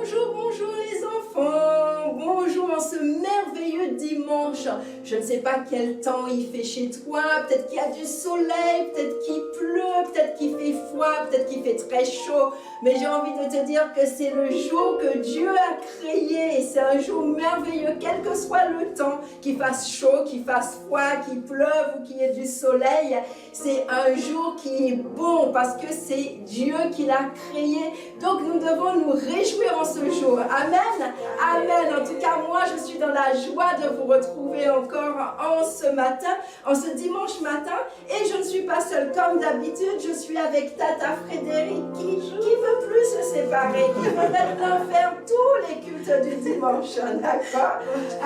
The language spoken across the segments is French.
Bonjour, bonjour les enfants. Bonjour en ce merveilleux dimanche. Je ne sais pas quel temps il fait chez toi. Peut-être qu'il y a du soleil, peut-être qu'il pleut, peut-être qu'il fait froid, peut-être qu'il fait très chaud. Mais j'ai envie de te dire que c'est le jour que Dieu a créé. Et c'est un jour merveilleux, quel que soit le temps, qu'il fasse chaud, qu'il fasse froid, qu'il pleuve ou qu'il y ait du soleil. C'est un jour qui est bon parce que c'est Dieu qui l'a créé. Donc nous devons nous réjouir en ce jour. Amen. Amen. En tout cas, moi, je suis dans la joie de vous retrouver encore en ce matin, en ce dimanche matin. Et je ne suis pas seule comme d'habitude. Je suis avec Tata Frédéric qui veut plus se séparer, qui veut maintenant faire tous les cultes du dimanche. D'accord?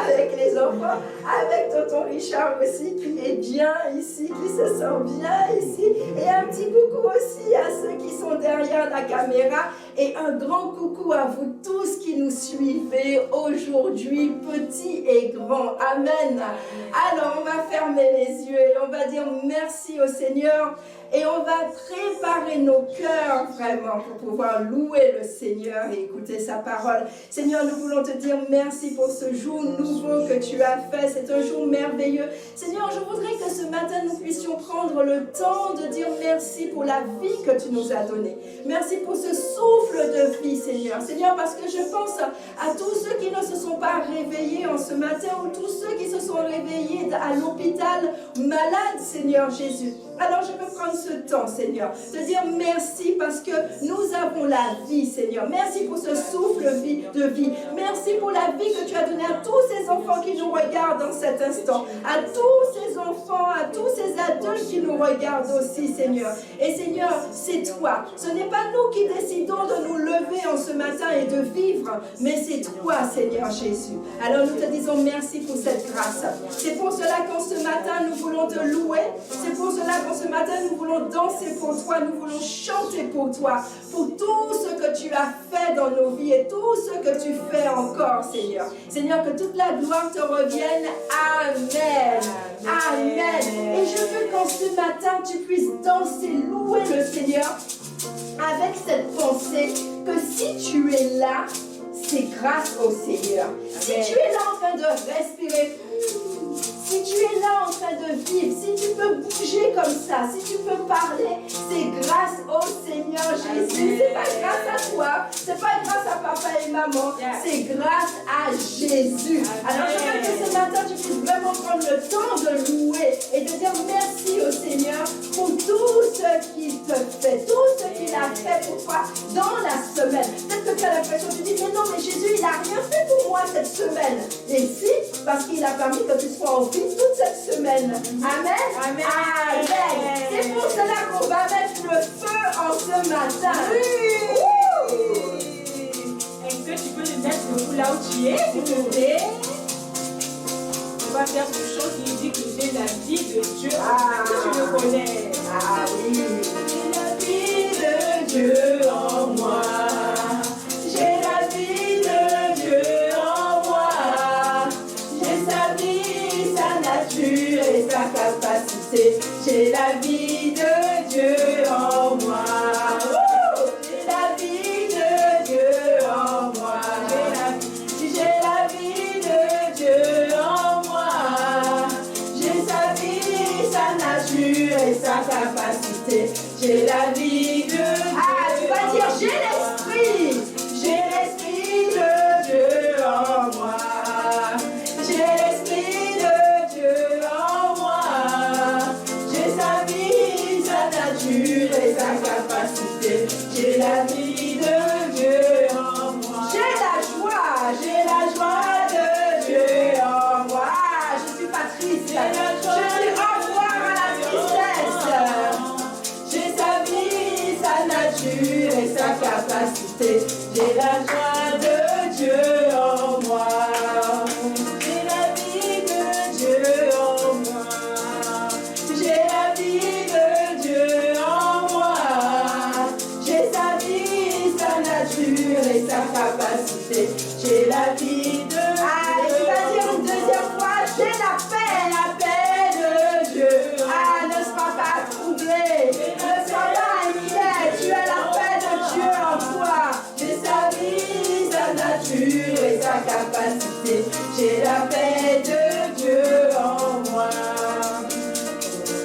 Avec les enfants, avec Tonton Richard aussi qui est bien ici, qui se sent bien ici. Et un petit coucou aussi à ceux qui sont derrière la caméra. Et un grand coucou à vous tous qui nous suivez aujourd'hui, petits et grands. Amen. Alors, on va fermer les yeux et on va dire merci au Seigneur. Et on va préparer nos cœurs vraiment pour pouvoir louer le Seigneur et écouter sa parole. Seigneur, nous voulons te dire merci pour ce jour nouveau que tu as fait. C'est un jour merveilleux. Seigneur, je voudrais que ce matin nous puissions prendre le temps de dire merci pour la vie que tu nous as donnée. Merci pour ce souffle de vie, Seigneur. Seigneur, parce que je pense à tous ceux qui ne se sont pas réveillés en ce matin ou tous ceux qui se sont réveillés à l'hôpital malades, Seigneur Jésus. Alors je veux prendre ce temps, Seigneur, de dire merci parce que nous avons la vie, Seigneur. Merci pour ce souffle de vie. Merci pour la vie que tu as donnée à tous ces enfants qui nous regardent dans cet instant. À tous ces enfants, à tous ces adultes qui nous regardent aussi, Seigneur. Et Seigneur, c'est toi. Ce n'est pas nous qui décidons de nous lever en ce matin et de vivre, mais c'est toi, Seigneur Jésus. Alors nous te disons merci pour cette grâce. C'est pour cela qu'en ce matin, nous voulons te louer. C'est pour cela qu'en ce matin, nous voulons danser pour toi, nous voulons chanter pour toi, pour tout ce que tu as fait dans nos vies et tout ce que tu fais encore, Seigneur. Seigneur, que toute la gloire te revienne. Amen. Amen. Et je veux qu'en ce matin, tu puisses danser, louer le Seigneur avec cette pensée que si tu es là, c'est grâce au Seigneur. Si tu es là en train de respirer, si tu es là en train de vivre, si tu peux bouger comme ça, si tu peux parler, c'est grâce au Seigneur Jésus. C'est pas grâce à toi, c'est pas grâce à papa et maman, c'est grâce à Jésus. Alors je veux que ce matin tu puisses vraiment prendre le temps de louer et de dire merci au Seigneur pour tout ce qu'il te fait, tout ce qu'il a fait pour toi dans la semaine. Peut-être que tu as l'impression, tu dis mais non, mais Jésus il n'a rien fait pour moi cette semaine. Et si, parce qu'il a permis que tu sois en vie toute cette semaine. Amen. Amen. Amen. C'est pour cela qu'on va mettre le feu en ce matin. Oui. Est-ce que tu peux nous mettre le coup là où tu es, s'il te plaît? On va faire ce chant qui dit que j'ai la vie de Dieu. Est-ce que tu le connais? Ah oui. J'ai la vie de Dieu en moi. J'ai la vie de Dieu en moi. J'ai sa vie, sa nature et sa capacité. J'ai la vie de Dieu en moi. J'ai la vie de Dieu en moi. J'ai la vie de Dieu en moi. J'ai sa vie, sa nature et sa capacité. J'ai la vie de Dieu. Ah, tu vas dire j'ai l'esprit. J'ai l'esprit de Dieu en moi. J'ai l'esprit de Dieu en moi. J'ai sa vie, sa nature et sa capacité. J'ai la vie de Dieu en moi. J'ai la joie. J'ai la joie de Dieu en moi. Je suis pas triste. J'ai la joie. Je dis au revoir à la tristesse. J'ai sa vie, sa nature et sa capacité. J'ai la joie de Dieu en moi. J'ai la vie de Dieu en moi. J'ai la vie de Dieu en moi. J'ai sa vie, sa nature et sa capacité. J'ai la vie de Dieu. Ah, tu vas dire une deuxième fois, j'ai la paix. La paix de Dieu. Ah, ne sois pas troublé. Ne sois pas inquiet. Tu as la paix de Dieu en toi. J'ai sa vie, sa nature et sa capacité. J'ai la paix de Dieu en moi.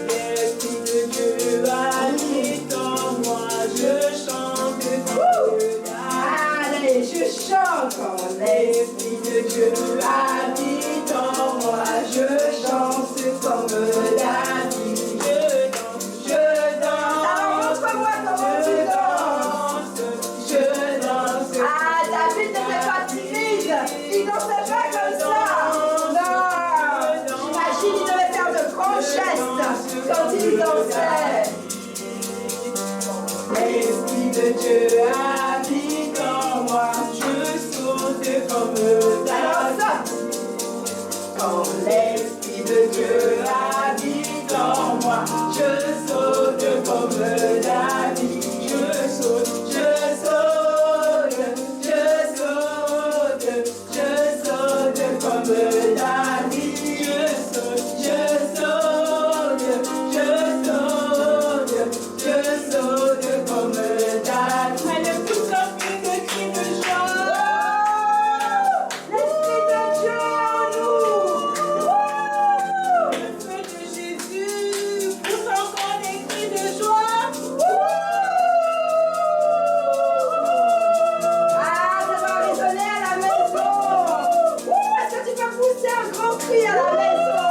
L'Esprit de Dieu habite en moi. Je chante comme Allez, je chante quand l'Esprit de Dieu habite en moi. Je chante comme David. Je danse. Alors montre-moi comment tu danses. Je danse. Ah, David n'était pas timide. Il dansait pas comme ça. Non. J'imagine il devait faire de grands gestes quand il dansait. L'Esprit de Dieu habite en moi. Je saute comme Alors David. Quand l'Esprit de Dieu habite en moi, je saute comme David. Je saute, je saute, je saute, je saute comme David. Je saute, je saute, je saute, je saute comme David. Allez, tous en cri de joie. l'Esprit de Dieu en nous. Le feu de Jésus pousse encore des cris de joie. Ah, ça va résonner à la maison. Est-ce que tu peux pousser un grand cri à la maison?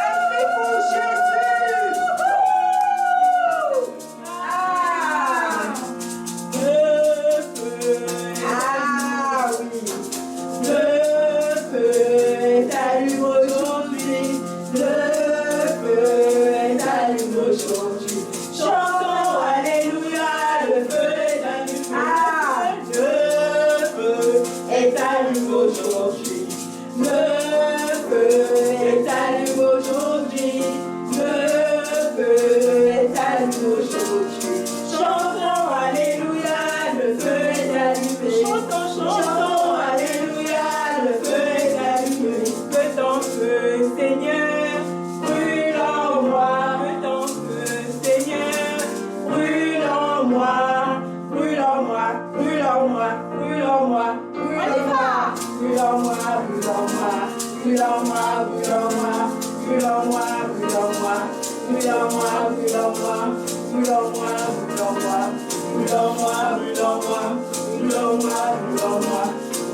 Un cri pour Jésus. Ah, Le feu, ah oui. le feu est allumé aujourd'hui. Le feu est allumé aujourd'hui. Chantons Alléluia, le feu est allumé. Ah. Le feu est allumé aujourd'hui. Le feu est allumé aujourd'hui. Le feu est allumé aujourd'hui. Chantons Alléluia, le feu est allumé. Chantons Alléluia, le feu est allumé. Que ton feu, Seigneur, brûle en moi. Que ton feu, Seigneur, brûle en moi. Brûle en moi, brûle en moi, brûle en moi, brûle en moi. Brûle en moi, brûle en moi, brûle en moi, brûle en moi, brûle en moi, brûle en moi, brûle en moi, brûle en moi, brûle en moi, brûle en moi, brûle en moi, brûle en moi, brûle en moi, brûle en moi,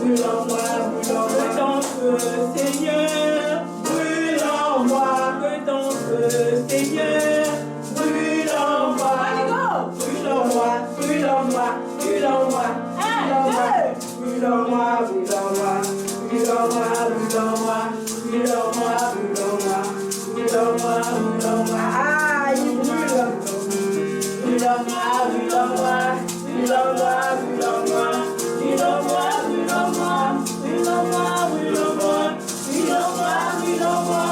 brûle en moi, brûle en moi. Que ton feu, Seigneur, brûle en moi. Que ton feu, Seigneur, brûle en moi. Brûle en moi, brûle en moi, brûle en moi, brûle en moi. Brûle en moi, brûle en moi, brûle en moi, brûle en moi, brûle en moi, brûle en moi, brûle en moi, brûle en moi. Ah, il brûle. Brûle en moi, brûle en moi, brûle en moi, brûle en moi, brûle en moi, brûle en moi, brûle en moi, brûle en moi, brûle en moi, brûle en moi.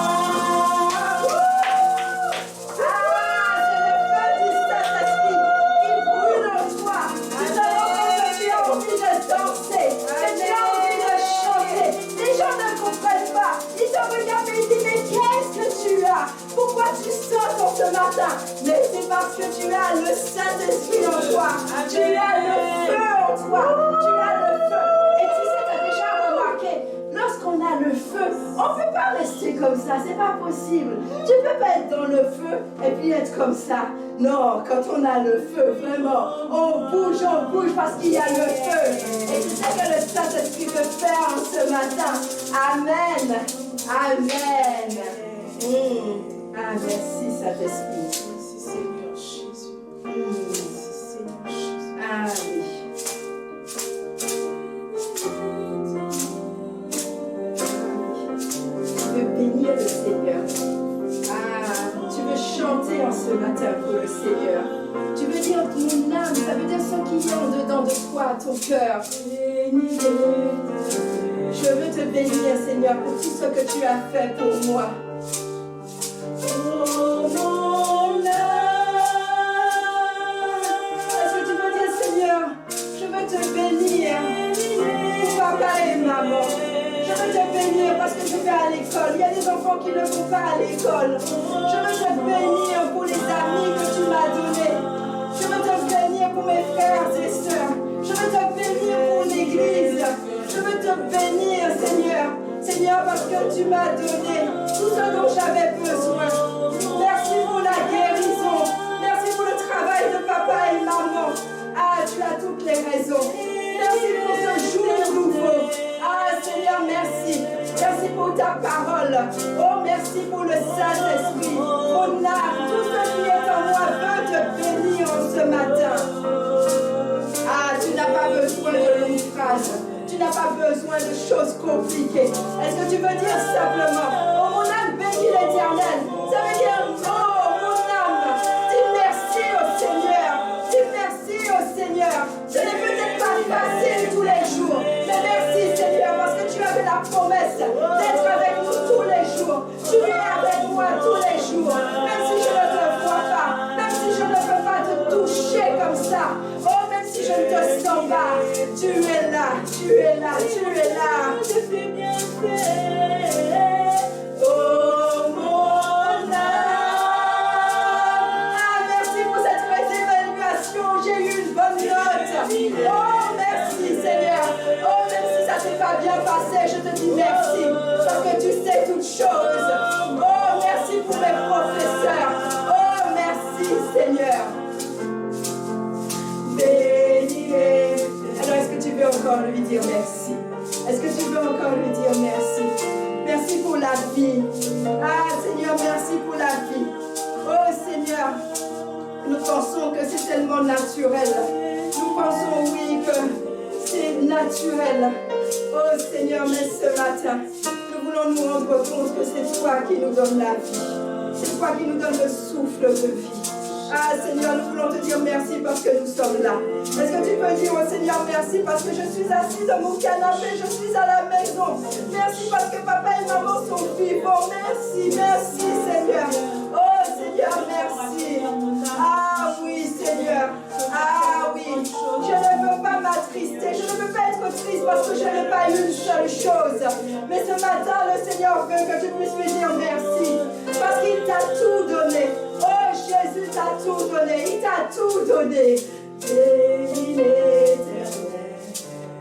Pourquoi tu sautes en ce matin? Mais c'est parce que tu as le Saint-Esprit en toi. Tu as le feu en toi. Tu as le feu. Et tu sais, tu as déjà remarqué, lorsqu'on a le feu, on ne peut pas rester comme ça. C'est pas possible. Tu ne peux pas être dans le feu et puis être comme ça. Non, quand on a le feu, vraiment, on bouge parce qu'il y a le feu. Et tu sais que le Saint-Esprit peut faire en ce matin. Amen. Amen. Ah, merci Saint-Esprit. Merci Seigneur Jésus. Merci Seigneur Jésus. Ah oui. Tu veux bénir le Seigneur. Ah, tu veux chanter en ce matin pour le Seigneur. Tu veux dire mon âme, ça veut dire ce qui est en dedans de toi, ton cœur. Je veux te bénir, Seigneur, pour tout ce que tu as fait pour moi. Oh mon âme. Est-ce que tu veux dire, Seigneur, je veux te bénir pour papa et maman. Je veux te bénir parce que je vais à l'école. Il y a des enfants qui ne vont pas à l'école. Je veux te bénir pour les amis que tu m'as donnés. Je veux te bénir pour mes frères et sœurs. Je veux te bénir pour l'église. te bénir, Seigneur. Seigneur, parce que tu m'as donné tout ce dont j'avais besoin. Merci pour la guérison. Merci pour le travail de papa et maman. Ah, tu as toutes les raisons. Merci pour ce jour nouveau. Ah, Seigneur, merci. Merci pour ta parole. Oh, merci pour le Saint-Esprit. Mon âme, tout ce qui est en moi veut te bénir ce matin. Ah, tu n'as pas besoin de longues phrases. Tu n'as pas besoin de choses compliquées. Est-ce que tu veux dire simplement, oh mon âme bénit l'Éternel? Ça veut dire, oh mon âme, dis merci au Seigneur. Dis merci au Seigneur. Ce n'est peut-être pas facile tous les jours. Mais merci Seigneur parce que tu avais la promesse d'être avec nous tous les jours. Tu es avec moi tous les jours. Même si je ne te vois pas. Même si je ne peux pas te toucher comme ça. Oh, même si je ne te sens pas. Tu es là. Tu es là. Tu es là. Je suis bien fait. Oh mon âme. Ah, merci pour cette évaluation. J'ai eu une bonne note. Oh, merci Seigneur. Oh, même si ça ne s'est pas bien passé, je te dis merci. Parce que tu sais toutes choses. Oh, merci pour mes professeurs. Oh, merci Seigneur. Béni. Alors, est-ce que tu veux encore lui dire merci? Est-ce que tu veux encore lui dire merci? Merci pour la vie. Ah, Seigneur, merci pour la vie. Oh, Seigneur, nous pensons que c'est tellement naturel. Nous pensons, oui, que c'est naturel. Oh, Seigneur, mais ce matin, nous voulons nous rendre compte que c'est toi qui nous donnes la vie. C'est toi qui nous donnes le souffle de vie. Ah Seigneur, nous voulons te dire merci parce que nous sommes là. Est-ce que tu peux dire au Seigneur merci parce que je suis assis dans mon canapé, je suis à la maison. Merci parce que papa et maman sont vivants. Merci, merci Seigneur. Oh Seigneur, merci. Ah oui Seigneur. Ah oui. Je ne veux pas m'attrister, je ne veux pas être triste parce que je n'ai pas eu une seule chose. Mais ce matin, le Seigneur veut que tu puisses lui dire merci. Parce qu'il t'a tout donné. Oh Jésus t'a tout donné, il t'a tout donné. Et il est éternel.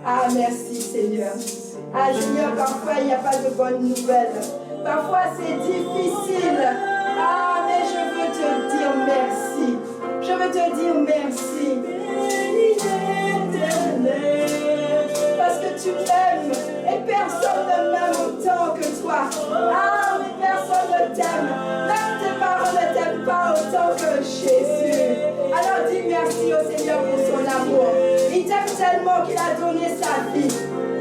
Ah merci Seigneur. Ah Seigneur, parfois il n'y a pas de bonnes nouvelles. Parfois c'est difficile. Ah mais je veux te dire merci. Je veux te dire merci. Et il est éternel. Parce que tu m'aimes et personne ne m'aime autant que toi. Ah mais personne ne t'aime. Même tes parents ne t'aiment pas autant que Jésus. Alors dis merci au Seigneur pour son amour. Il t'aime tellement qu'il a donné sa vie.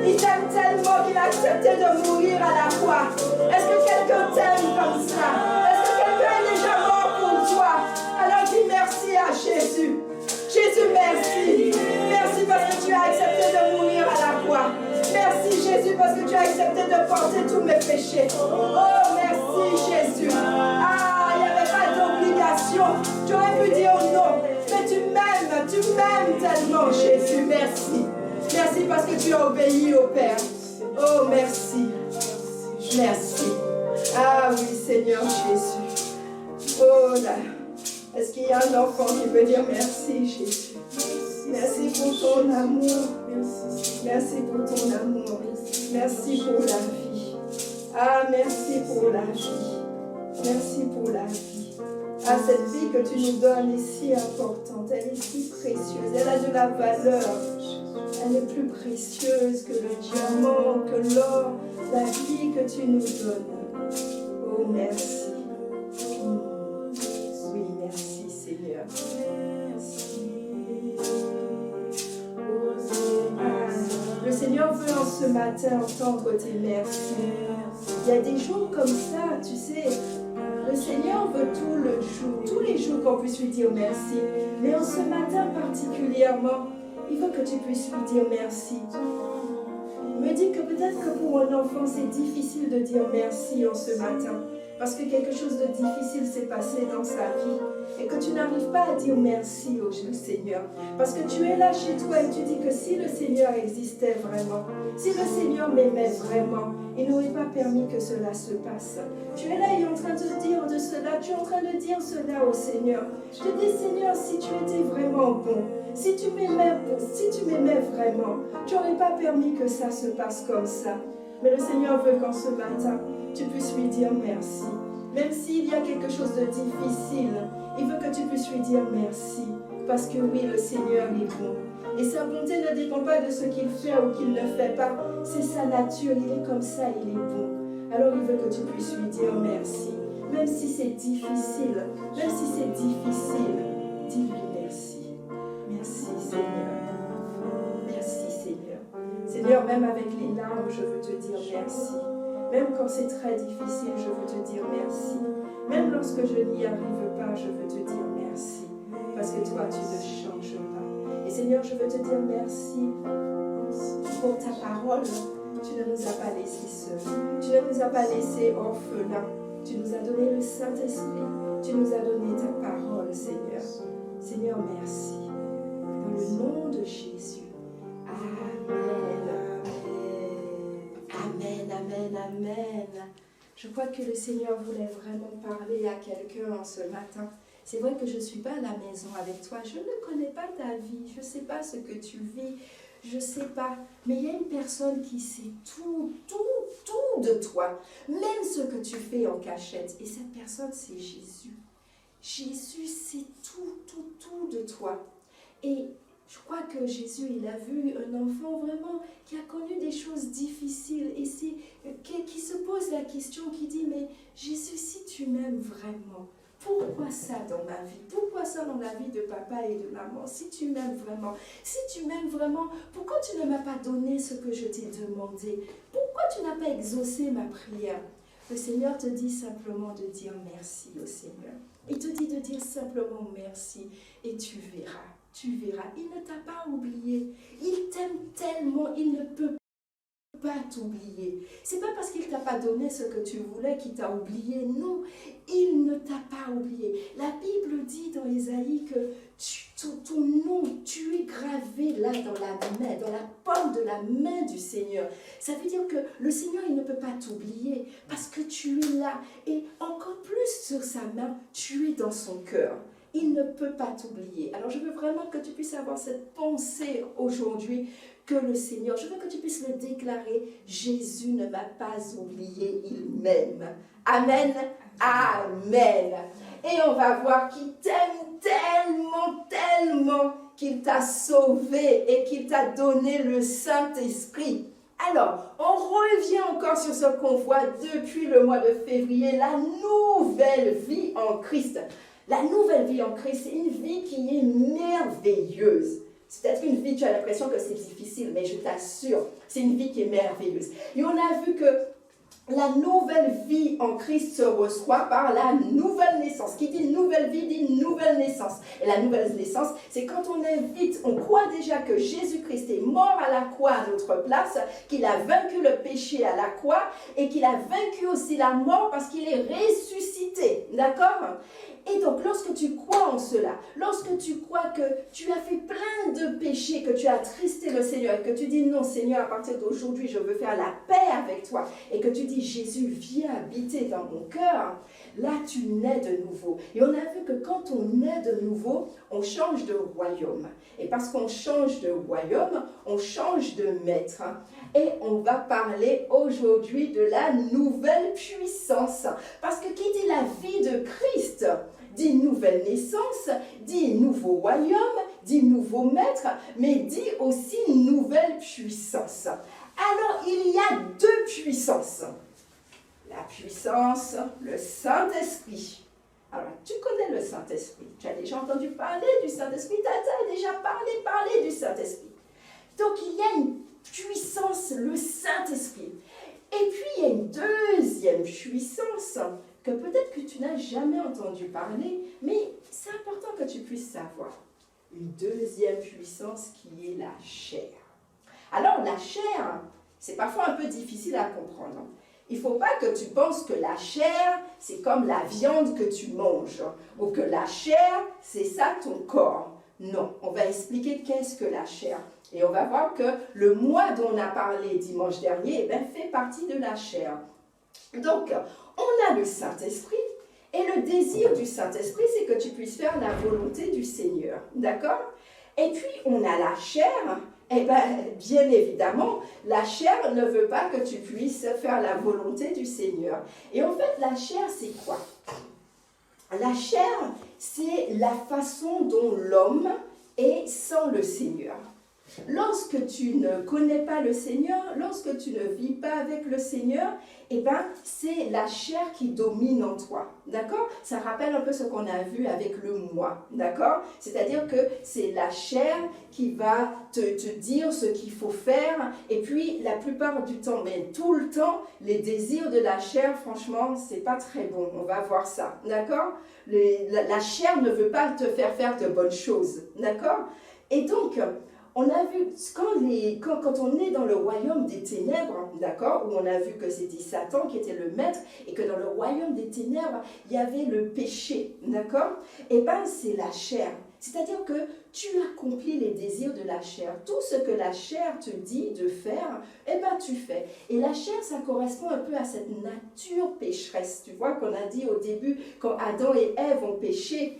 Il t'aime tellement qu'il a accepté de mourir à la croix. Est-ce que quelqu'un t'aime comme ça? Est-ce que quelqu'un est déjà mort pour toi? Alors dis merci à Jésus. Jésus, merci. Merci parce que tu as accepté de mourir à la croix. Merci Jésus parce que tu as accepté de porter tous mes péchés. Oh, merci Jésus. Ah, il n'y avait pas d'obligation. Tu aurais pu dire non. Mais tu m'aimes tellement Jésus. Merci. Merci parce que tu as obéi au Père. Oh, merci. Merci. Ah oui, Seigneur Jésus. Oh là. Est-ce qu'il y a un enfant qui peut dire merci, Jésus? Merci pour ton amour. Merci pour ton amour. Merci pour la vie. Ah, merci pour la vie. Merci pour la vie. Ah, cette vie que tu nous donnes est si importante. Elle est si précieuse. Elle a de la valeur. Elle est plus précieuse que le diamant, que l'or. La vie que tu nous donnes. Oh, merci. Oui, merci Seigneur. Le Seigneur veut en ce matin entendre tes merci. Il y a des jours comme ça, tu sais, le Seigneur veut tous les jours qu'on puisse lui dire merci. Mais en ce matin particulièrement, il veut que tu puisses lui dire merci. Il me dit que peut-être que pour un enfant, c'est difficile de dire merci en ce matin. parce que quelque chose de difficile s'est passé dans sa vie et que tu n'arrives pas à dire merci au Seigneur. Parce que tu es là chez toi et tu dis que si le Seigneur existait vraiment, si le Seigneur m'aimait vraiment, il n'aurait pas permis que cela se passe. Tu es là et en train de dire de cela, tu es en train de dire cela au Seigneur. Je te dis, Seigneur, si tu étais vraiment bon, si tu m'aimais vraiment, tu n'aurais pas permis que ça se passe comme ça. Mais le Seigneur veut qu'en ce matin, tu puisses lui dire merci. Même s'il y a quelque chose de difficile, il veut que tu puisses lui dire merci. Parce que oui, le Seigneur est bon. Et sa bonté ne dépend pas de ce qu'il fait ou qu'il ne fait pas. C'est sa nature, il est comme ça, il est bon. Alors il veut que tu puisses lui dire merci. Même si c'est difficile, dis-lui merci. Merci Seigneur. Merci Seigneur. Seigneur, même avec les larmes, je veux te dire merci. Même quand c'est très difficile, je veux te dire merci. Même lorsque je n'y arrive pas, je veux te dire merci. Parce que toi, tu ne changes pas. Et Seigneur, je veux te dire merci pour ta parole. Tu ne nous as pas laissés seuls. Tu ne nous as pas laissés orphelins. Tu nous as donné le Saint-Esprit. Tu nous as donné ta parole, Seigneur. Seigneur, merci. Dans le nom de Jésus. Amen. Amen, amen, amen. Je crois que le Seigneur voulait vraiment parler à quelqu'un en ce matin. C'est vrai que je ne suis pas à la maison avec toi. Je ne connais pas ta vie. Je ne sais pas ce que tu vis. Je ne sais pas. Mais il y a une personne qui sait tout de toi. Même ce que tu fais en cachette. Et cette personne, c'est Jésus. Jésus sait tout de toi. Et je crois que Jésus, il a vu un enfant vraiment qui a connu des choses difficiles et qui se pose la question, qui dit, mais Jésus, si tu m'aimes vraiment, pourquoi ça dans ma vie? Pourquoi ça dans la vie de papa et de maman? Si tu m'aimes vraiment, pourquoi tu ne m'as pas donné ce que je t'ai demandé? Pourquoi tu n'as pas exaucé ma prière? Le Seigneur te dit simplement de dire merci au Seigneur. Il te dit de dire simplement merci et tu verras. Tu verras, il ne t'a pas oublié. Il t'aime tellement, il ne peut pas t'oublier. C'est pas parce qu'il t'a pas donné ce que tu voulais qu'il t'a oublié. Non, il ne t'a pas oublié. La Bible dit dans Ésaïe que ton nom, tu es gravé là dans la main, dans la paume de la main du Seigneur. Ça veut dire que le Seigneur, il ne peut pas t'oublier parce que tu es là. Et encore plus sur sa main, tu es dans son cœur. Il ne peut pas t'oublier. Alors je veux vraiment que tu puisses avoir cette pensée aujourd'hui que le Seigneur, je veux que tu puisses le déclarer, Jésus ne m'a pas oublié, il m'aime. Amen, amen. Et on va voir qu'il t'aime tellement qu'il t'a sauvé et qu'il t'a donné le Saint-Esprit. Alors, on revient encore sur ce qu'on voit depuis le mois de février, la nouvelle vie en Christ. La nouvelle vie en Christ, c'est une vie qui est merveilleuse. C'est peut-être une vie, tu as l'impression que c'est difficile, mais je t'assure, c'est une vie qui est merveilleuse. Et on a vu que la nouvelle vie en Christ se reçoit par la nouvelle naissance. Qui dit nouvelle vie dit nouvelle naissance. Et la nouvelle naissance, c'est quand on croit déjà que Jésus-Christ est mort à la croix à notre place, qu'il a vaincu le péché à la croix et qu'il a vaincu aussi la mort parce qu'il est ressuscité. D'accord ? Et donc, lorsque tu crois en cela, lorsque tu crois que tu as fait plein de péchés, que tu as attristé le Seigneur et que tu dis non Seigneur, à partir d'aujourd'hui, je veux faire la paix avec toi et que tu dis Jésus, viens habiter dans mon cœur, là tu nais de nouveau. Et on a vu que quand on naît de nouveau, on change de royaume. Et parce qu'on change de royaume, on change de maître. Et on va parler aujourd'hui de la nouvelle puissance. Parce que qui dit la vie de Christ dit nouvelle naissance, dit nouveau royaume, dit nouveau maître, mais dit aussi nouvelle puissance. Alors, il y a deux puissances. La puissance, le Saint-Esprit. Alors, tu connais le Saint-Esprit. Tu as déjà entendu parler du Saint-Esprit. Tu as déjà parlé du Saint-Esprit. Donc, il y a une puissance, le Saint-Esprit. Et puis, il y a une deuxième puissance que peut-être que tu n'as jamais entendu parler, mais c'est important que tu puisses savoir. Une deuxième puissance qui est la chair. Alors, la chair, c'est parfois un peu difficile à comprendre. Il ne faut pas que tu penses que la chair, c'est comme la viande que tu manges, ou que la chair, c'est ça ton corps. Non, on va expliquer qu'est-ce que la chair. Et on va voir que le moi dont on a parlé dimanche dernier fait partie de la chair. Donc, on a le Saint-Esprit, et le désir du Saint-Esprit, c'est que tu puisses faire la volonté du Seigneur. D'accord? Et puis, on a la chair. Bien évidemment, la chair ne veut pas que tu puisses faire la volonté du Seigneur. Et en fait, la chair, c'est quoi? La chair, c'est la façon dont l'homme est sans le Seigneur. Lorsque tu ne connais pas le Seigneur, lorsque tu ne vis pas avec le Seigneur, c'est la chair qui domine en toi, d'accord? Ça rappelle un peu ce qu'on a vu avec le moi, d'accord? C'est-à-dire que c'est la chair qui va te dire ce qu'il faut faire, et puis la plupart du temps, mais tout le temps, les désirs de la chair, franchement, c'est pas très bon, on va voir ça, d'accord? La chair ne veut pas te faire de bonnes choses, d'accord? Et donc, on a vu, quand on est dans le royaume des ténèbres, d'accord, où on a vu que c'était Satan qui était le maître, et que dans le royaume des ténèbres, il y avait le péché, d'accord? C'est la chair. C'est-à-dire que tu accomplis les désirs de la chair. Tout ce que la chair te dit de faire, tu fais. Et la chair, ça correspond un peu à cette nature pécheresse. Tu vois qu'on a dit au début, quand Adam et Ève ont péché,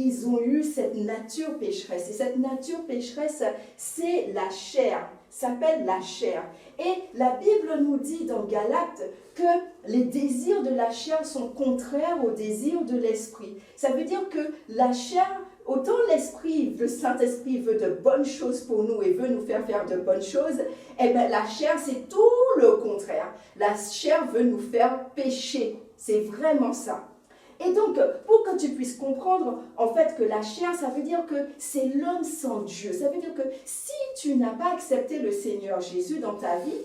ils ont eu cette nature pécheresse. Et cette nature pécheresse, c'est la chair, s'appelle la chair. Et la Bible nous dit dans Galates que les désirs de la chair sont contraires aux désirs de l'esprit. Ça veut dire que la chair, autant l'esprit, le Saint-Esprit veut de bonnes choses pour nous et veut nous faire de bonnes choses, la chair, c'est tout le contraire. La chair veut nous faire pécher. C'est vraiment ça. Et donc, pour que tu puisses comprendre, en fait, que la chair, ça veut dire que c'est l'homme sans Dieu. Ça veut dire que si tu n'as pas accepté le Seigneur Jésus dans ta vie,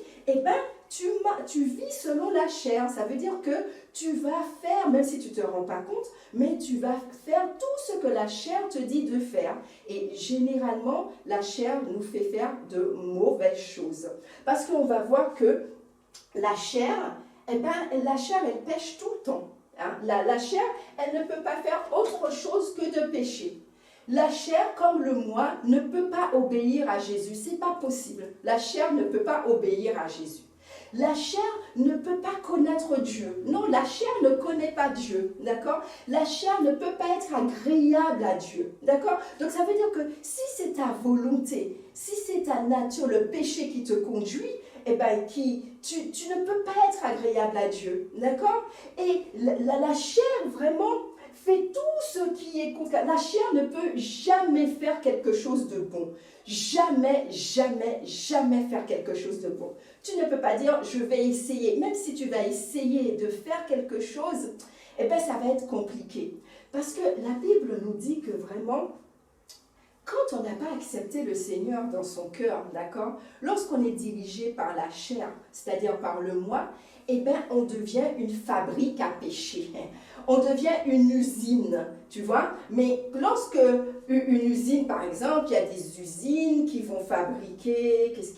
tu vis selon la chair. Ça veut dire que tu vas faire, même si tu ne te rends pas compte, mais tu vas faire tout ce que la chair te dit de faire. Et généralement, la chair nous fait faire de mauvaises choses. Parce qu'on va voir que la chair, elle pêche tout le temps. La chair, elle ne peut pas faire autre chose que de pécher. La chair, comme le moi, ne peut pas obéir à Jésus. C'est pas possible. La chair ne peut pas obéir à Jésus. La chair ne peut pas connaître Dieu. Non, la chair ne connaît pas Dieu. D'accord? La chair ne peut pas être agréable à Dieu. D'accord? Donc ça veut dire que si c'est ta volonté, si c'est ta nature, le péché qui te conduit, tu ne peux pas être agréable à Dieu, d'accord? Et la chair, vraiment, fait tout ce qui est contre. La chair ne peut jamais faire quelque chose de bon. Jamais, jamais, jamais faire quelque chose de bon. Tu ne peux pas dire, je vais essayer. Même si tu vas essayer de faire quelque chose, ça va être compliqué. Parce que la Bible nous dit que vraiment, quand on n'a pas accepté le Seigneur dans son cœur, d'accord, lorsqu'on est dirigé par la chair, c'est-à-dire par le moi, on devient une fabrique à péché. On devient une usine, tu vois. Mais lorsque une usine, par exemple, il y a des usines qui vont fabriquer, qu'est-ce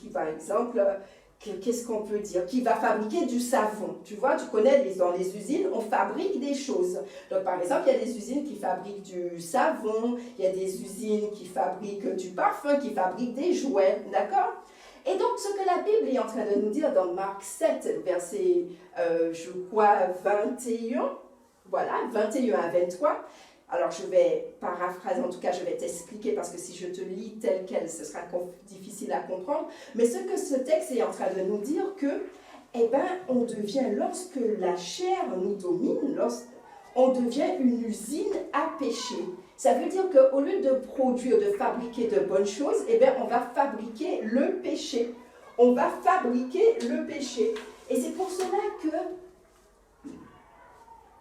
qu'on peut dire? Qui va fabriquer du savon. Tu vois, tu connais, dans les usines, on fabrique des choses. Donc, par exemple, il y a des usines qui fabriquent du savon, il y a des usines qui fabriquent du parfum, qui fabriquent des jouets, d'accord? Et donc, ce que la Bible est en train de nous dire dans Marc 7, verset, 21, voilà, 21 à 23, alors je vais paraphraser, en tout cas je vais t'expliquer parce que si je te lis tel quel, ce sera difficile à comprendre. Mais ce que ce texte est en train de nous dire que, on devient, lorsque la chair nous domine, on devient une usine à péché. Ça veut dire qu'au lieu de produire, de fabriquer de bonnes choses, on va fabriquer le péché. On va fabriquer le péché. Et c'est pour cela que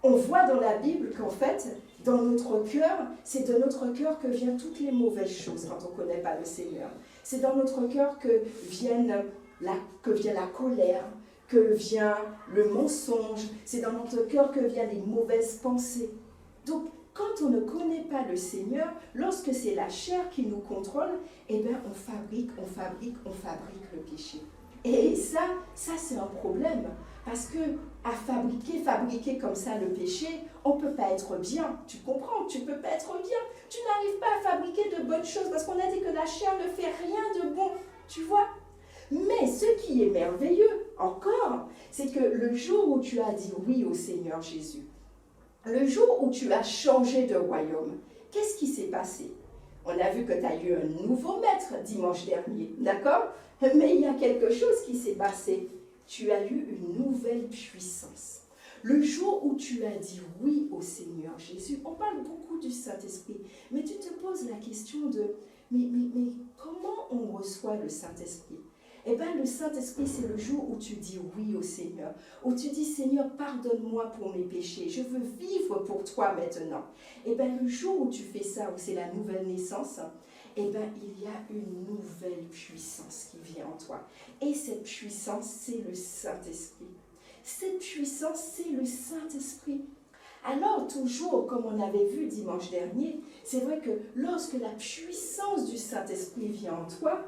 on voit dans la Bible qu'en fait, dans notre cœur, c'est de notre cœur que viennent toutes les mauvaises choses quand on ne connaît pas le Seigneur. C'est dans notre cœur que vient la colère, que vient le mensonge. C'est dans notre cœur que viennent les mauvaises pensées. Donc, quand on ne connaît pas le Seigneur, lorsque c'est la chair qui nous contrôle, on fabrique le péché. Et ça c'est un problème. Parce que à fabriquer comme ça le péché, on ne peut pas être bien. Tu comprends, tu ne peux pas être bien. Tu n'arrives pas à fabriquer de bonnes choses parce qu'on a dit que la chair ne fait rien de bon, tu vois. Mais ce qui est merveilleux encore, c'est que le jour où tu as dit oui au Seigneur Jésus, le jour où tu as changé de royaume, qu'est-ce qui s'est passé? On a vu que tu as eu un nouveau maître dimanche dernier, d'accord? Mais il y a quelque chose qui s'est passé. Tu as eu une nouvelle puissance. Le jour où tu as dit oui au Seigneur Jésus, on parle beaucoup du Saint-Esprit, mais tu te poses la question de, mais comment on reçoit le Saint-Esprit? Eh bien, le Saint-Esprit, c'est le jour où tu dis oui au Seigneur, où tu dis, Seigneur, pardonne-moi pour mes péchés, je veux vivre pour toi maintenant. Eh bien, le jour où tu fais ça, où c'est la nouvelle naissance, eh bien, il y a une nouvelle puissance qui vient en toi. Et cette puissance, c'est le Saint-Esprit. Cette puissance, c'est le Saint-Esprit. Alors, toujours, comme on avait vu dimanche dernier, c'est vrai que lorsque la puissance du Saint-Esprit vient en toi,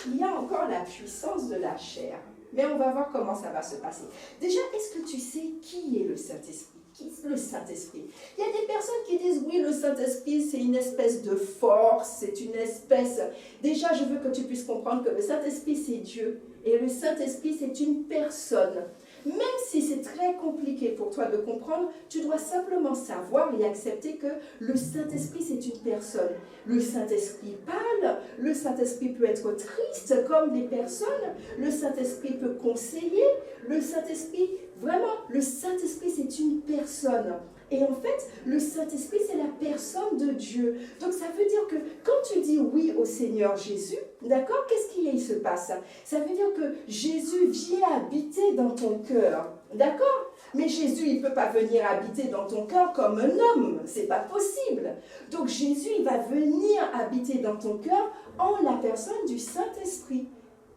il y a encore la puissance de la chair. Mais on va voir comment ça va se passer. Déjà, est-ce que tu sais qui est le Saint-Esprit? Qui est le Saint-Esprit? Il y a des personnes qui disent, oui, le Saint-Esprit, c'est une espèce de force, c'est une espèce... Déjà, je veux que tu puisses comprendre que le Saint-Esprit, c'est Dieu. Et le Saint-Esprit, c'est une personne. Même si c'est très compliqué pour toi de comprendre, tu dois simplement savoir et accepter que le Saint-Esprit, c'est une personne. Le Saint-Esprit parle, le Saint-Esprit peut être triste comme des personnes, le Saint-Esprit peut conseiller, le Saint-Esprit, vraiment, le Saint-Esprit, c'est une personne. Et en fait, le Saint-Esprit, c'est la personne de Dieu. Donc, ça veut dire que quand tu dis oui au Seigneur Jésus, d'accord, qu'est-ce qui se passe? Ça veut dire que Jésus vient habiter dans ton cœur, d'accord? Mais Jésus, il ne peut pas venir habiter dans ton cœur comme un homme, c'est pas possible. Donc, Jésus, il va venir habiter dans ton cœur en la personne du Saint-Esprit.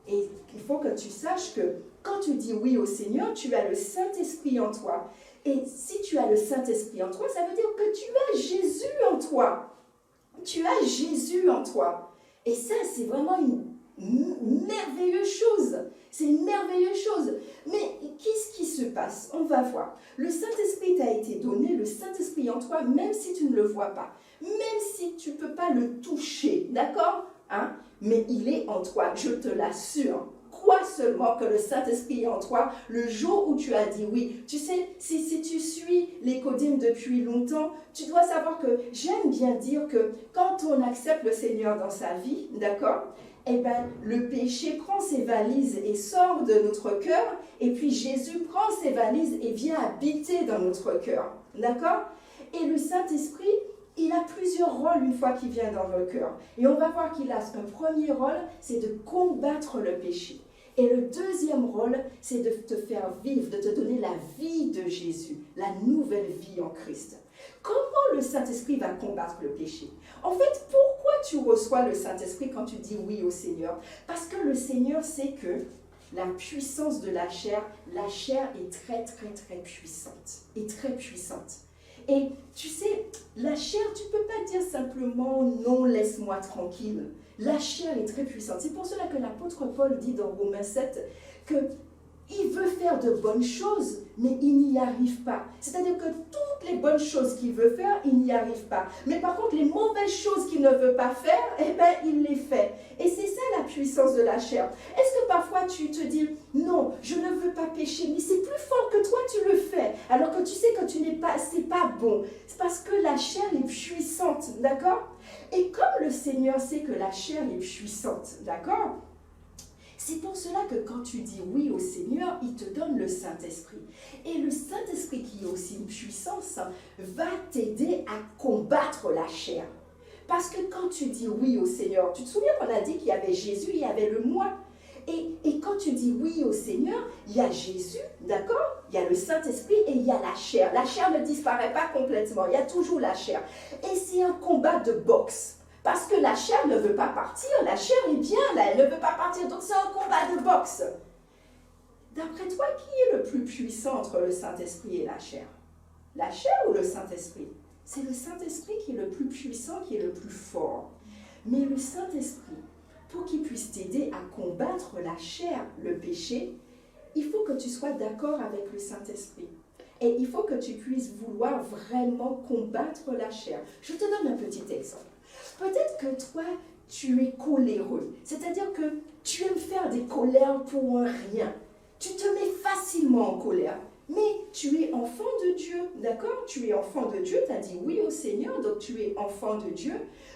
Et il faut que tu saches que quand tu dis oui au Seigneur, tu as le Saint-Esprit en toi. Et si tu as le Saint-Esprit en toi, ça veut dire que tu as Jésus en toi. Tu as Jésus en toi. Et ça, c'est vraiment une merveilleuse chose. C'est une merveilleuse chose. Mais qu'est-ce qui se passe? On va voir. Le Saint-Esprit t'a été donné, le Saint-Esprit en toi, même si tu ne le vois pas. Même si tu ne peux pas le toucher. D'accord? Hein? Mais il est en toi, je te l'assure. Crois seulement que le Saint-Esprit est en toi le jour où tu as dit oui. Tu sais, si tu suis les Codim depuis longtemps, tu dois savoir que j'aime bien dire que quand on accepte le Seigneur dans sa vie, d'accord, eh bien, le péché prend ses valises et sort de notre cœur, et puis Jésus prend ses valises et vient habiter dans notre cœur, d'accord? Et le Saint-Esprit, il a plusieurs rôles une fois qu'il vient dans nos cœurs. Et on va voir qu'il a un premier rôle, c'est de combattre le péché. Et le deuxième rôle, c'est de te faire vivre, de te donner la vie de Jésus, la nouvelle vie en Christ. Comment le Saint-Esprit va combattre le péché? En fait, pourquoi tu reçois le Saint-Esprit quand tu dis oui au Seigneur? Parce que le Seigneur sait que la puissance de la chair est très, très, très puissante. Et très puissante. Et tu sais, la chair, tu ne peux pas dire simplement « non, laisse-moi tranquille ». La chair est très puissante. C'est pour cela que l'apôtre Paul dit dans Romains 7 qu'il veut faire de bonnes choses, mais il n'y arrive pas. C'est-à-dire que toutes les bonnes choses qu'il veut faire, il n'y arrive pas. Mais par contre, les mauvaises choses qu'il ne veut pas faire, eh bien, il les fait. Et c'est ça la puissance de la chair. Est-ce que parfois tu te dis, non, je ne veux pas pécher, mais c'est plus fort que toi, tu le fais, alors que tu sais que c'est pas bon. C'est parce que la chair est puissante, d'accord? Et comme le Seigneur sait que la chair est puissante, d'accord? C'est pour cela que quand tu dis oui au Seigneur, il te donne le Saint-Esprit. Et le Saint-Esprit, qui est aussi une puissance, va t'aider à combattre la chair. Parce que quand tu dis oui au Seigneur, tu te souviens qu'on a dit qu'il y avait Jésus, il y avait le moi. Et quand tu dis oui au Seigneur, il y a Jésus, d'accord? Il y a le Saint-Esprit et il y a la chair. La chair ne disparaît pas complètement, il y a toujours la chair. Et c'est un combat de boxe. Parce que la chair ne veut pas partir, la chair est bien là, elle ne veut pas partir, donc c'est un combat de boxe. D'après toi, qui est le plus puissant entre le Saint-Esprit et la chair? La chair ou le Saint-Esprit? C'est le Saint-Esprit qui est le plus puissant, qui est le plus fort. Mais le Saint-Esprit, pour qu'il puisse t'aider à combattre la chair, le péché, il faut que tu sois d'accord avec le Saint-Esprit. Et il faut que tu puisses vouloir vraiment combattre la chair. Je te donne un petit exemple. Peut-être que toi, tu es coléreux. C'est-à-dire que tu aimes faire des colères pour un rien. Tu te mets facilement en colère. Mais tu es enfant de Dieu, d'accord? Tu es enfant de Dieu, tu as dit oui au Seigneur, donc tu es enfant de Dieu.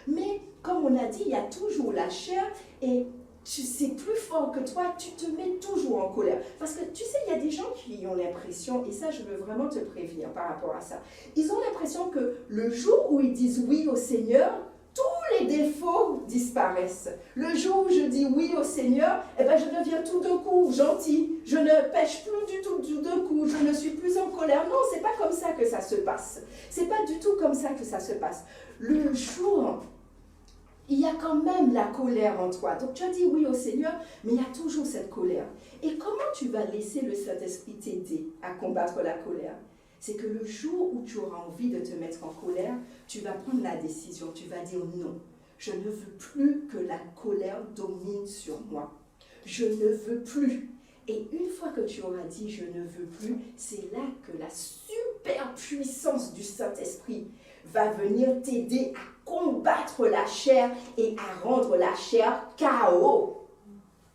Mais comme on a dit, il y a toujours la chair et c'est plus fort que toi, tu te mets toujours en colère. Parce que tu sais, il y a des gens qui ont l'impression, et ça je veux vraiment te prévenir par rapport à ça, ils ont l'impression que le jour où ils disent oui au Seigneur, tous les défauts disparaissent. Le jour où je dis oui au Seigneur, eh ben je deviens tout d'un coup gentil. Je ne pêche plus du tout d'un coup. Je ne suis plus en colère. Non, c'est pas comme ça que ça se passe. C'est pas du tout comme ça que ça se passe. Le jour, il y a quand même la colère en toi. Donc tu as dit oui au Seigneur, mais il y a toujours cette colère. Et comment tu vas laisser le Saint-Esprit t'aider à combattre la colère? C'est que le jour où tu auras envie de te mettre en colère, tu vas prendre la décision, tu vas dire non. Je ne veux plus que la colère domine sur moi. Je ne veux plus. Et une fois que tu auras dit je ne veux plus, c'est là que la super puissance du Saint-Esprit va venir t'aider à combattre la chair et à rendre la chair KO.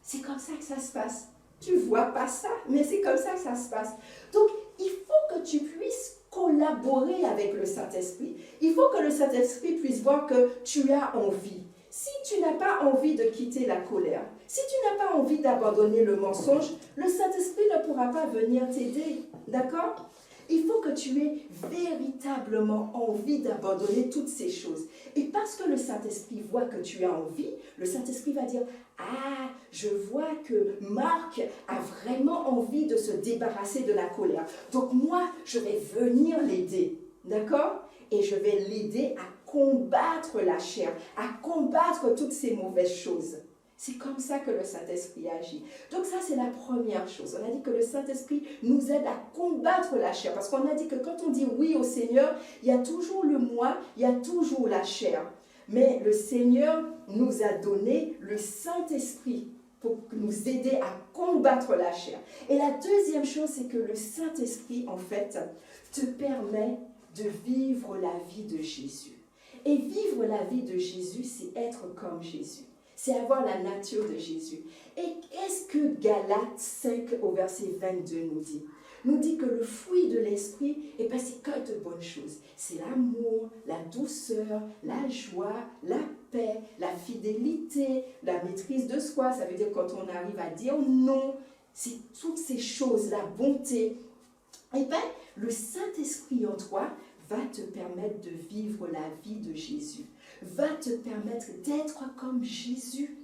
C'est comme ça que ça se passe. Tu ne vois pas ça, mais c'est comme ça que ça se passe. Donc, il faut que tu puisses collaborer avec le Saint-Esprit. Il faut que le Saint-Esprit puisse voir que tu as envie. Si tu n'as pas envie de quitter la colère, si tu n'as pas envie d'abandonner le mensonge, le Saint-Esprit ne pourra pas venir t'aider. D'accord? Il faut que tu aies véritablement envie d'abandonner toutes ces choses. Et parce que le Saint-Esprit voit que tu as envie, le Saint-Esprit va dire « Ah, je vois que Marc a vraiment envie de se débarrasser de la colère. Donc moi, je vais venir l'aider. » D'accord? Et je vais l'aider à combattre la chair, à combattre toutes ces mauvaises choses. C'est comme ça que le Saint-Esprit agit. Donc ça, c'est la première chose. On a dit que le Saint-Esprit nous aide à combattre la chair. Parce qu'on a dit que quand on dit oui au Seigneur, il y a toujours le moi, il y a toujours la chair. Mais le Seigneur nous a donné le Saint-Esprit pour nous aider à combattre la chair. Et la deuxième chose, c'est que le Saint-Esprit, en fait, te permet de vivre la vie de Jésus. Et vivre la vie de Jésus, c'est être comme Jésus. C'est avoir la nature de Jésus. Et qu'est-ce que Galates 5 au verset 22 nous dit? Nous dit que le fruit de l'esprit, c'est que de bonnes choses. C'est l'amour, la douceur, la joie, la paix, la fidélité, la maîtrise de soi. Ça veut dire quand on arrive à dire non, c'est toutes ces choses, la bonté. Le Saint-Esprit en toi va te permettre de vivre la vie de Jésus, va te permettre d'être comme Jésus.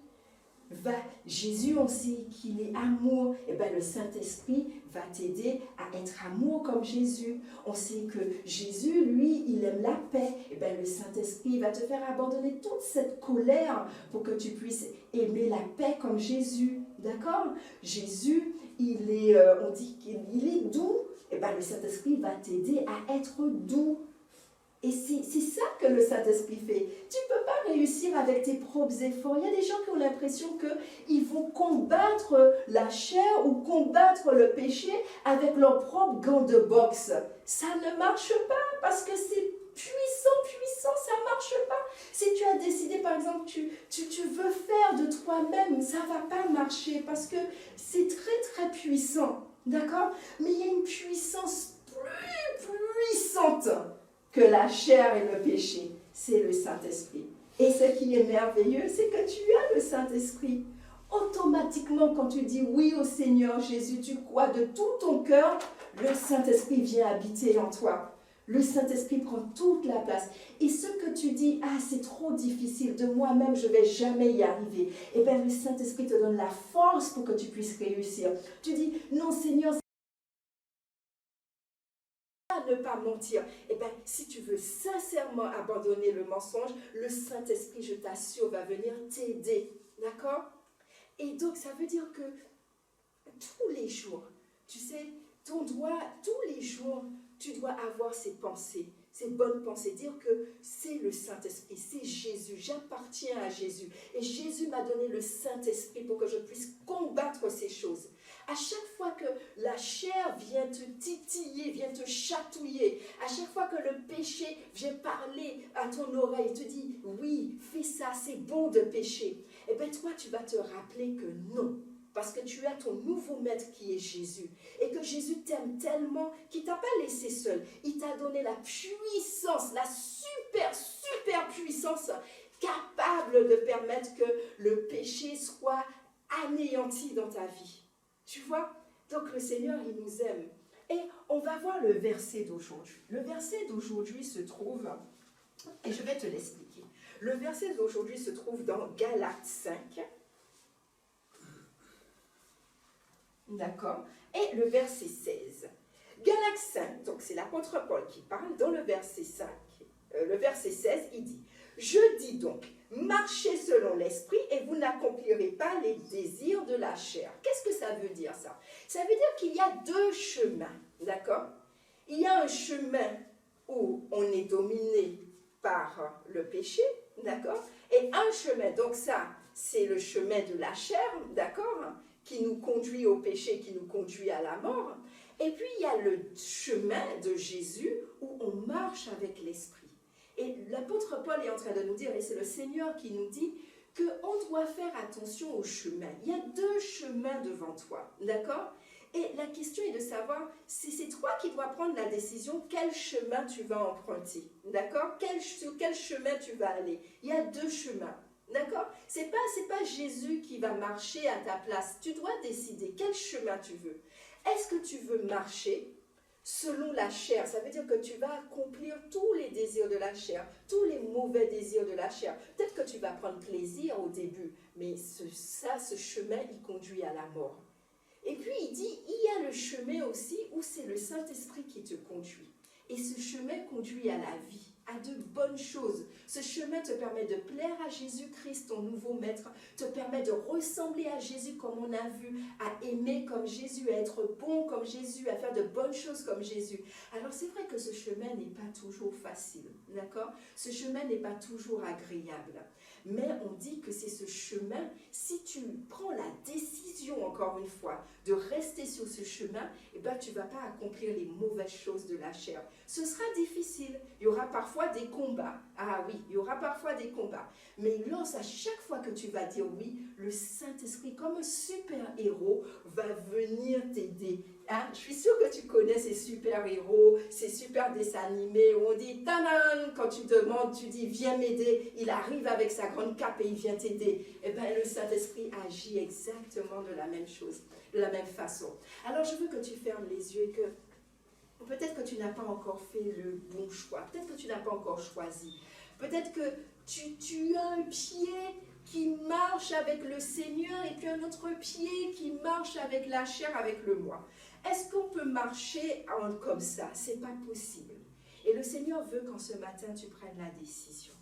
Jésus, on sait qu'il est amour, le Saint-Esprit va t'aider à être amour comme Jésus. On sait que Jésus, lui, il aime la paix, le Saint-Esprit va te faire abandonner toute cette colère pour que tu puisses aimer la paix comme Jésus, d'accord? Jésus, on dit qu'il est doux, le Saint-Esprit va t'aider à être doux. Et c'est ça que le Saint-Esprit fait. Tu ne peux pas réussir avec tes propres efforts. Il y a des gens qui ont l'impression qu'ils vont combattre la chair ou combattre le péché avec leurs propres gants de boxe. Ça ne marche pas parce que c'est puissant, ça ne marche pas. Si tu as décidé, par exemple, tu veux faire de toi-même, ça ne va pas marcher parce que c'est très puissant. D'accord? Mais il y a une puissance plus puissante que la chair et le péché, c'est le Saint-Esprit. Et ce qui est merveilleux, c'est que tu as le Saint-Esprit. Automatiquement, quand tu dis oui au Seigneur Jésus, tu crois de tout ton cœur, le Saint-Esprit vient habiter en toi. Le Saint-Esprit prend toute la place. Et ce que tu dis, c'est trop difficile, de moi-même, je ne vais jamais y arriver. Le Saint-Esprit te donne la force pour que tu puisses réussir. Tu dis, non Seigneur, ne pas mentir. Si tu veux sincèrement abandonner le mensonge, le Saint-Esprit, je t'assure, va venir t'aider. D'accord? Et donc, ça veut dire que tous les jours, tu sais, tous les jours, tu dois avoir ces pensées, ces bonnes pensées. Dire que c'est le Saint-Esprit, c'est Jésus, j'appartiens à Jésus. Et Jésus m'a donné le Saint-Esprit pour que je puisse combattre ces choses. À chaque fois que la chair vient te titiller, vient te chatouiller, à chaque fois que le péché vient parler à ton oreille, te dit, oui, fais ça, c'est bon de pécher, eh bien toi, tu vas te rappeler que non. Parce que tu as ton nouveau maître qui est Jésus. Et que Jésus t'aime tellement qu'il ne t'a pas laissé seul. Il t'a donné la puissance, la super puissance capable de permettre que le péché soit anéanti dans ta vie. Tu vois? Donc le Seigneur, il nous aime. Et on va voir le verset d'aujourd'hui. Le verset d'aujourd'hui se trouve, et je vais te l'expliquer. Le verset d'aujourd'hui se trouve dans Galates 5. D'accord? Et le verset 16. Galates 5, donc c'est l'apôtre Paul qui parle, dans le verset 5, le verset 16, il dit, « Je dis donc, marchez selon l'esprit et vous n'accomplirez pas les désirs de la chair. » Qu'est-ce que ça veut dire ça? Ça veut dire qu'il y a deux chemins, d'accord? Il y a un chemin où on est dominé par le péché, d'accord? Et un chemin, donc ça, c'est le chemin de la chair, d'accord? Qui nous conduit au péché, qui nous conduit à la mort. Et puis, il y a le chemin de Jésus où on marche avec l'Esprit. Et l'apôtre Paul est en train de nous dire, et c'est le Seigneur qui nous dit, qu'on doit faire attention au chemin. Il y a deux chemins devant toi, d'accord? Et la question est de savoir, c'est toi qui dois prendre la décision, quel chemin tu vas emprunter, d'accord? Sur quel chemin tu vas aller. Il y a deux chemins. D'accord? C'est pas Jésus qui va marcher à ta place. Tu dois décider quel chemin tu veux. Est-ce que tu veux marcher selon la chair? Ça veut dire que tu vas accomplir tous les désirs de la chair, tous les mauvais désirs de la chair. Peut-être que tu vas prendre plaisir au début, mais ce chemin, il conduit à la mort. Et puis il dit, il y a le chemin aussi où c'est le Saint-Esprit qui te conduit. Et ce chemin conduit à la vie, à de bonnes choses. Ce chemin te permet de plaire à Jésus-Christ, ton nouveau maître, te permet de ressembler à Jésus comme on a vu, à aimer comme Jésus, à être bon comme Jésus, à faire de bonnes choses comme Jésus. Alors c'est vrai que ce chemin n'est pas toujours facile, d'accord? Ce chemin n'est pas toujours agréable. Mais on dit que c'est ce chemin, si tu prends la décision, encore une fois, de rester sur ce chemin, eh ben, tu ne vas pas accomplir les mauvaises choses de la chair. Ce sera difficile, il y aura parfois des combats. Ah oui, il y aura parfois des combats. Mais à chaque fois que tu vas dire oui, le Saint-Esprit, comme un super-héros, va venir t'aider. Hein? Je suis sûre que tu connais ces super-héros, ces super dessins animés où on dit « Tadam !» quand tu demandes, tu dis « Viens m'aider », il arrive avec sa grande cape et il vient t'aider. Eh bien, le Saint-Esprit agit exactement de la même chose, de la même façon. Alors, je veux que tu fermes les yeux et que peut-être que tu n'as pas encore fait le bon choix, peut-être que tu n'as pas encore choisi, peut-être que tu as un pied qui marche avec le Seigneur et puis un autre pied qui marche avec la chair, avec le moi. Est-ce qu'on peut marcher comme ça? C'est pas possible. Et le Seigneur veut qu'en ce matin, tu prennes la décision.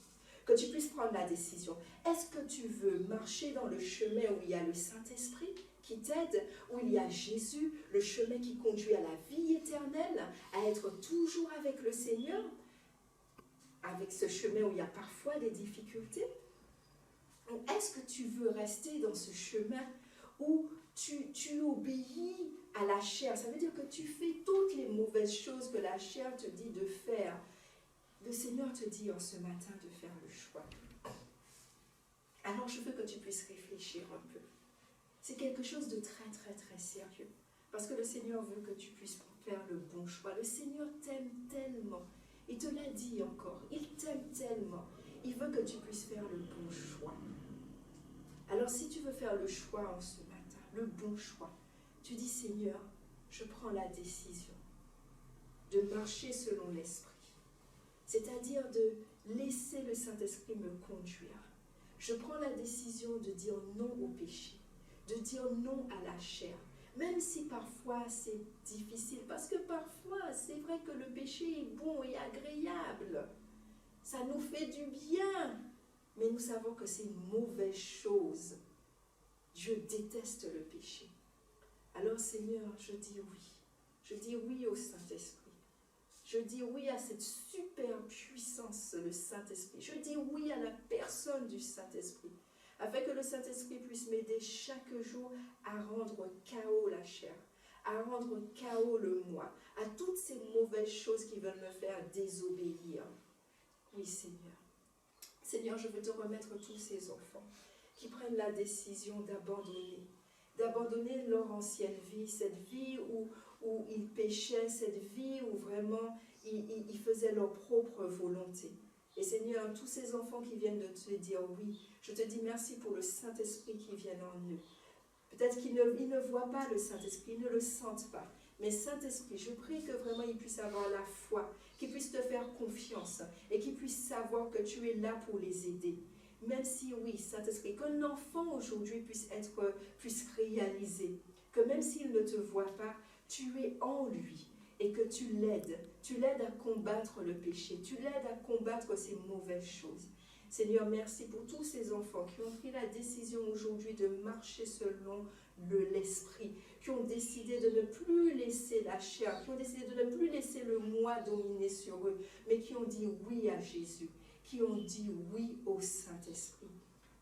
Que tu puisses prendre la décision. Est-ce que tu veux marcher dans le chemin où il y a le Saint-Esprit qui t'aide, où il y a Jésus, le chemin qui conduit à la vie éternelle, à être toujours avec le Seigneur, avec ce chemin où il y a parfois des difficultés? Ou est-ce que tu veux rester dans ce chemin où tu obéis à la chair? Ça veut dire que tu fais toutes les mauvaises choses que la chair te dit de faire. Le Seigneur te dit en ce matin de faire le choix. Alors je veux que tu puisses réfléchir un peu. C'est quelque chose de très très très sérieux. Parce que le Seigneur veut que tu puisses faire le bon choix. Le Seigneur t'aime tellement. Il te l'a dit encore. Il t'aime tellement. Il veut que tu puisses faire le bon choix. Alors si tu veux faire le choix en ce matin, le bon choix, tu dis Seigneur, je prends la décision de marcher selon l'Esprit. C'est-à-dire de laisser le Saint-Esprit me conduire. Je prends la décision de dire non au péché, de dire non à la chair, même si parfois c'est difficile, parce que parfois c'est vrai que le péché est bon et agréable, ça nous fait du bien, mais nous savons que c'est une mauvaise chose. Dieu déteste le péché. Alors Seigneur, je dis oui. Je dis oui au Saint-Esprit. Je dis oui à cette super puissance, le Saint-Esprit. Je dis oui à la personne du Saint-Esprit, afin que le Saint-Esprit puisse m'aider chaque jour à rendre KO la la chair, à rendre chaos le moi, à toutes ces mauvaises choses qui veulent me faire désobéir. Oui, Seigneur. Seigneur, je veux te remettre tous ces enfants qui prennent la décision d'abandonner leur ancienne vie, cette vie où ils péchaient, cette vie où vraiment ils faisaient leur propre volonté. Et Seigneur, tous ces enfants qui viennent de te dire oui, je te dis merci pour le Saint-Esprit qui vient en eux. Peut-être qu'ils ne voient pas le Saint-Esprit, ils ne le sentent pas. Mais Saint-Esprit, je prie que vraiment ils puissent avoir la foi, qu'ils puissent te faire confiance et qu'ils puissent savoir que tu es là pour les aider. Même si, oui, Saint-Esprit, qu'un enfant aujourd'hui puisse réaliser que même s'il ne te voit pas, tu es en lui et que tu l'aides à combattre le péché, tu l'aides à combattre ces mauvaises choses. Seigneur, merci pour tous ces enfants qui ont pris la décision aujourd'hui de marcher selon l'esprit, qui ont décidé de ne plus laisser la chair, qui ont décidé de ne plus laisser le moi dominer sur eux, mais qui ont dit oui à Jésus, qui ont dit oui au Saint-Esprit.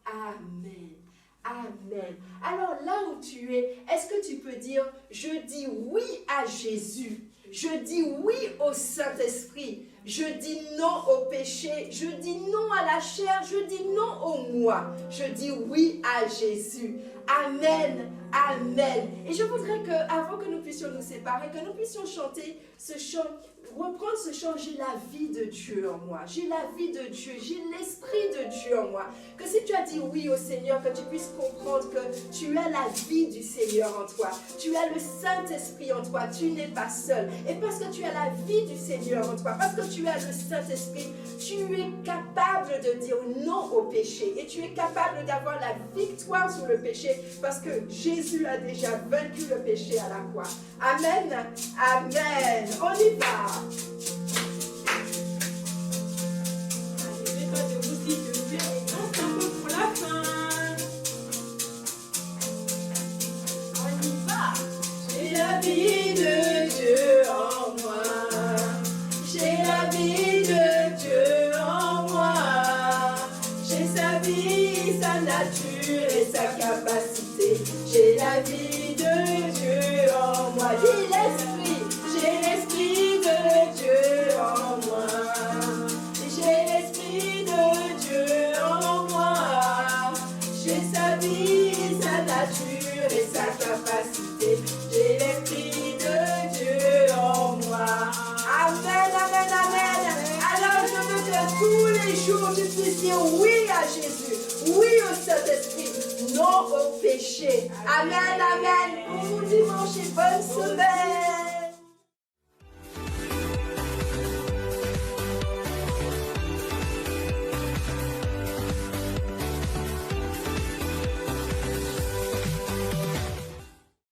Amen. Amen. Alors là où tu es, est-ce que tu peux dire, je dis oui à Jésus, je dis oui au Saint-Esprit, je dis non au péché, je dis non à la chair, je dis non au moi, je dis oui à Jésus. Amen. Amen. Et je voudrais que, avant que nous puissions nous séparer, que nous puissions chanter ce chant, reprendre ce chant, j'ai la vie de Dieu en moi, j'ai la vie de Dieu, j'ai l'esprit de Dieu en moi. Que si tu as dit oui au Seigneur, que tu puisses comprendre que tu as la vie du Seigneur en toi, tu as le Saint-Esprit en toi, tu n'es pas seul. Et parce que tu as la vie du Seigneur en toi, parce que tu as le Saint-Esprit, tu es capable de dire non au péché et tu es capable d'avoir la victoire sur le péché parce que Jésus a déjà vaincu le péché à la croix. Amen. Amen. On y va. Allez, mets-toi debout si tu veux. On s'en va pour la fin. On y va. J'ai la vie de Dieu en moi. J'ai la vie de Dieu en moi. J'ai sa vie, sa nature et sa capacité. J'ai la vie de Dieu en moi. J'ai l'esprit de Dieu en moi. J'ai l'esprit de Dieu en moi. J'ai sa vie, sa nature et sa capacité. J'ai l'esprit de Dieu en moi. Amen, amen, amen. Alors je veux que tous les jours tu puisses dire oui à Jésus, oui au Saint-Esprit, non au péché. Amen, amen. Bon dimanche et bonne semaine.